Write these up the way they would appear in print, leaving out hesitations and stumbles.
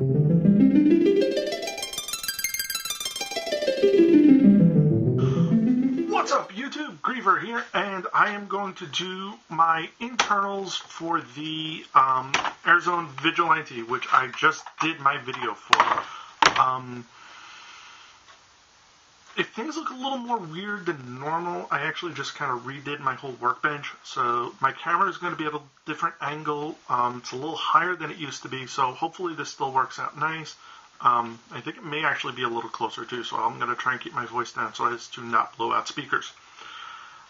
What's up, YouTube? Griever here, and I am going to do my internals for the Arizona Vigilante, which I just did my video for. If things look a little more weird than normal, I actually just kind of redid my whole workbench. So my camera is going to be at a different angle. It's a little higher than it used to be, so hopefully this still works out nice. I think it may actually be a little closer too, so I'm going to try and keep my voice down so as to not blow out speakers.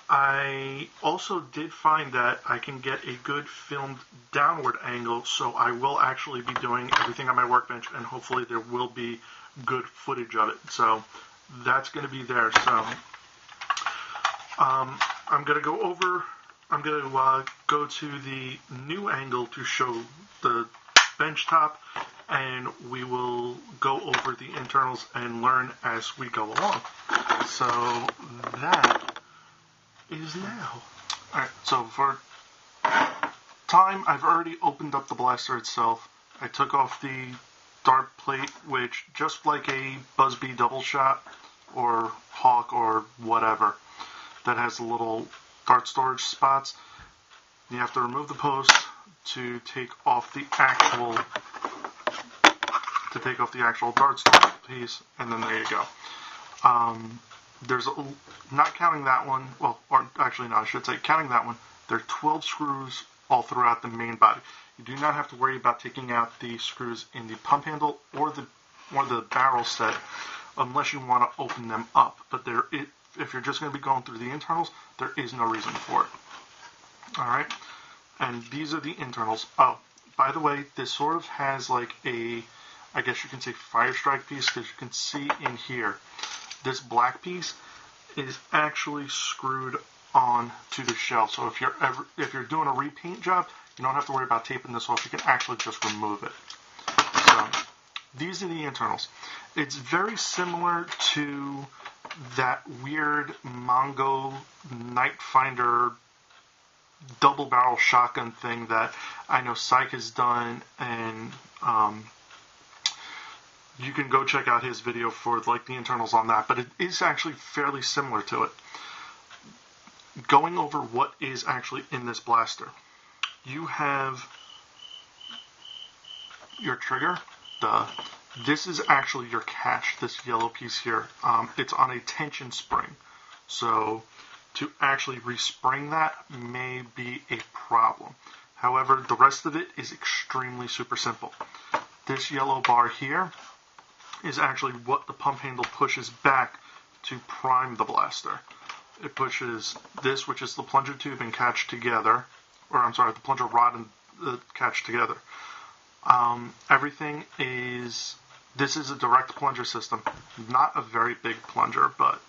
I also did find that I can get a good filmed downward angle, so I will actually be doing everything on my workbench, and hopefully there will be good footage of it. So that's going to be there. So I'm going to go to the new angle to show the bench top, and we will go over the internals and learn as we go along. So that is now. Alright, so for time, I've already opened up the blaster itself. I took off the dart plate, which, just like a Busby double shot or Hawk or whatever, that has the little dart storage spots, you have to remove the post to take off the actual dart storage piece, and then there you go. There's not counting that one, well, or actually no, I should say counting that one, there are 12 screws all throughout the main body. You do not have to worry about taking out the screws in the pump handle or the barrel set unless you want to open them up. But if you're just going to be going through the internals, there is no reason for it. Alright, and these are the internals. Oh, by the way, this sort of has like a, I guess you can say, fire strike piece, because you can see in here, this black piece is actually screwed on to the shell. So if you're doing a repaint job, you don't have to worry about taping this off. You can actually just remove it. So these are the internals. It's very similar to that weird Mongo Night Finder double barrel shotgun thing that I know Psych has done, and you can go check out his video for like the internals on that, but it is actually fairly similar to it. Going over what is actually in this blaster. You have your trigger. This is actually your catch, this yellow piece here. It's on a tension spring. So to actually respring that may be a problem. However, the rest of it is extremely super simple. This yellow bar here is actually what the pump handle pushes back to prime the blaster. It pushes this, which is the plunger tube and catch together, or I'm sorry, the plunger rod and the catch together. This is a direct plunger system, not a very big plunger, but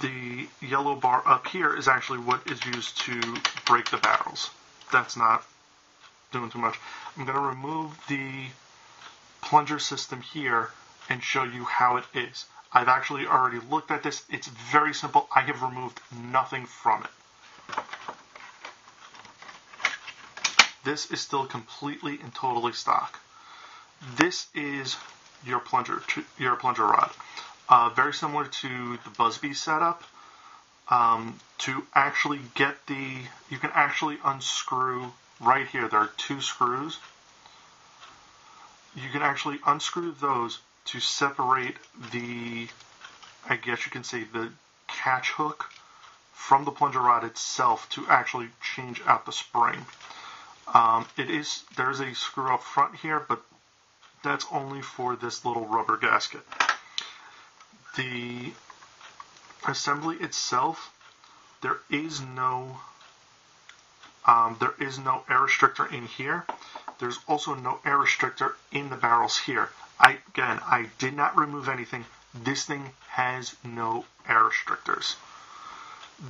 the yellow bar up here is actually what is used to break the barrels. That's not doing too much. I'm going to remove the plunger system here and show you how it is. I've actually already looked at this. It's very simple. I have removed nothing from it. This is still completely and totally stock. This is your plunger rod. Very similar to the Busby setup. To actually get you can actually unscrew right here. There are 2 screws. You can actually unscrew those to separate I guess you can say, the catch hook from the plunger rod itself to actually change out the spring. There's a screw up front here, but that's only for this little rubber gasket. The assembly itself, there is no air restrictor in here. There's also no air restrictor in the barrels here. I did not remove anything. This thing has no air restrictors.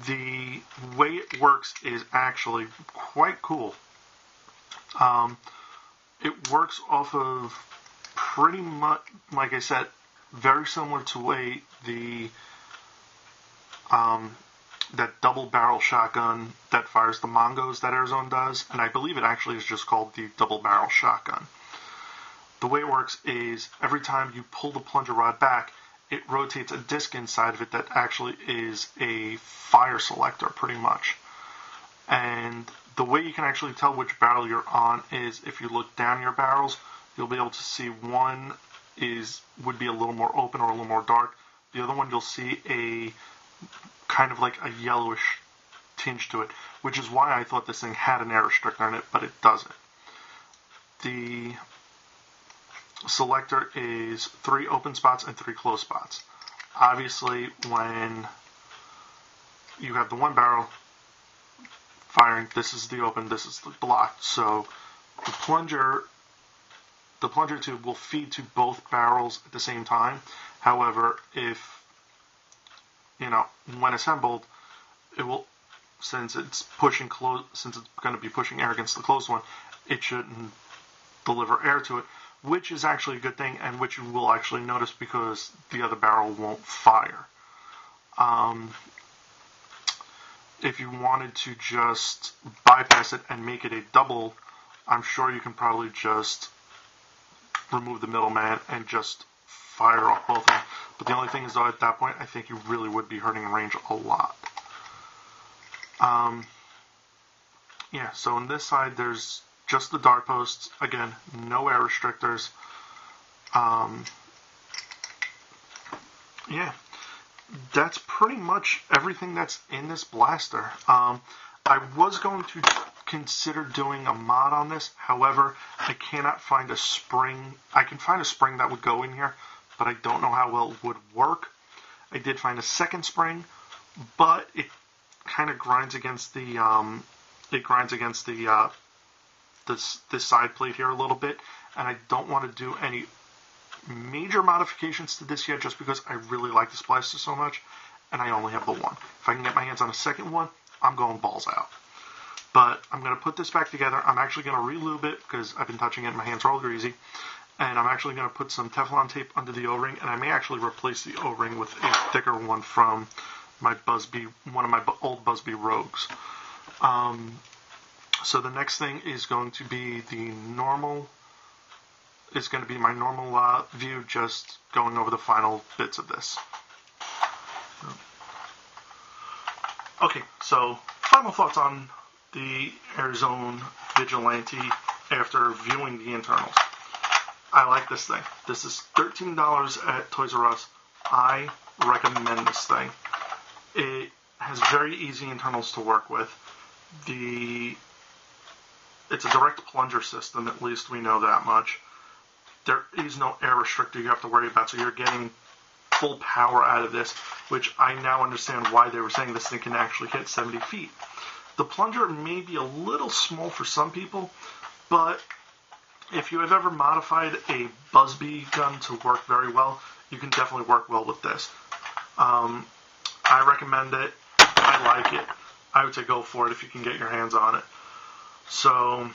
The way it works is actually quite cool. It works off of pretty much, like I said, very similar to the way that double barrel shotgun that fires the Mongos that Arizona does, and I believe it actually is just called the double barrel shotgun. the way it works is every time you pull the plunger rod back, it rotates a disc inside of it that actually is a fire selector, pretty much. And the way you can actually tell which barrel you're on is if you look down your barrels, you'll be able to see one would be a little more open or a little more dark. The other one, you'll see a kind of like a yellowish tinge to it, which is why I thought this thing had an air restrictor in it, but it doesn't. The selector is 3 open spots and 3 closed spots. Obviously, when you have the one barrel firing, this is the open, this is the blocked. So the plunger tube will feed to both barrels at the same time. However, if when assembled, it will, since it's going to be pushing air against the closed one, it shouldn't deliver air to it, which is actually a good thing, and which you will actually notice because the other barrel won't fire. If you wanted to just bypass it and make it a double, I'm sure you can probably just remove the middleman and just fire off both of them. But the only thing is, though, at that point, I think you really would be hurting range a lot. Yeah, so on this side, there's just the dart posts. Again, no air restrictors. Yeah, that's pretty much everything that's in this blaster. I was going to consider doing a mod on this. However, I cannot find a spring. I can find a spring that would go in here, but I don't know how well it would work. I did find a second spring, but it kind of grinds against the this side plate here a little bit, and I don't want to do any major modifications to this yet, just because I really like this blaster so much, and I only have the one. If I can get my hands on a second one, I'm going balls out. But I'm going to put this back together. I'm actually going to re-lube it because I've been touching it and my hands are all greasy. And I'm actually going to put some Teflon tape under the O-ring, and I may actually replace the O-ring with a thicker one from my one of my old Busby Rogues. So the next thing is going to be my normal view, just going over the final bits of this. Okay, so final thoughts on the Airzone Vigilante after viewing the internals. I like this thing. This is $13 at Toys R Us. I recommend this thing. It has very easy internals to work with. It's a direct plunger system, at least we know that much. There is no air restrictor you have to worry about, so you're getting full power out of this, which I now understand why they were saying this thing can actually hit 70 feet. The plunger may be a little small for some people, but if you have ever modified a Busby gun to work very well, you can definitely work well with this. I recommend it. I like it. I would say go for it if you can get your hands on it. So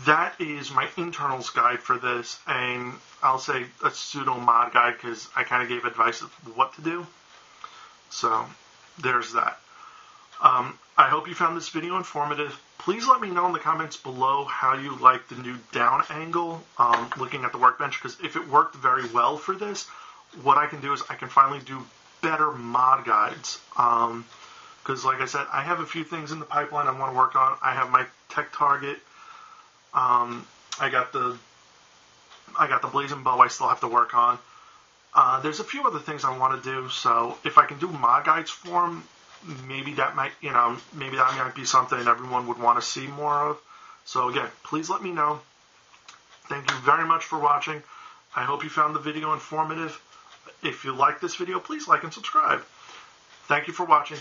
that is my internals guide for this, and I'll say a pseudo mod guide because I kind of gave advice of what to do. So there's that. I hope you found this video informative. Please let me know in the comments below how you like the new down angle looking at the workbench, because if it worked very well for this, what I can do is I can finally do better mod guides. Because like I said, I have a few things in the pipeline I want to work on. I have my tech target. I got the blazing bow I still have to work on. There's a few other things I want to do, so if I can do mod guides for them, maybe that might be something everyone would want to see more of. So again, please let me know. Thank you very much for watching. I hope you found the video informative. If you like this video, please like and subscribe. Thank you for watching.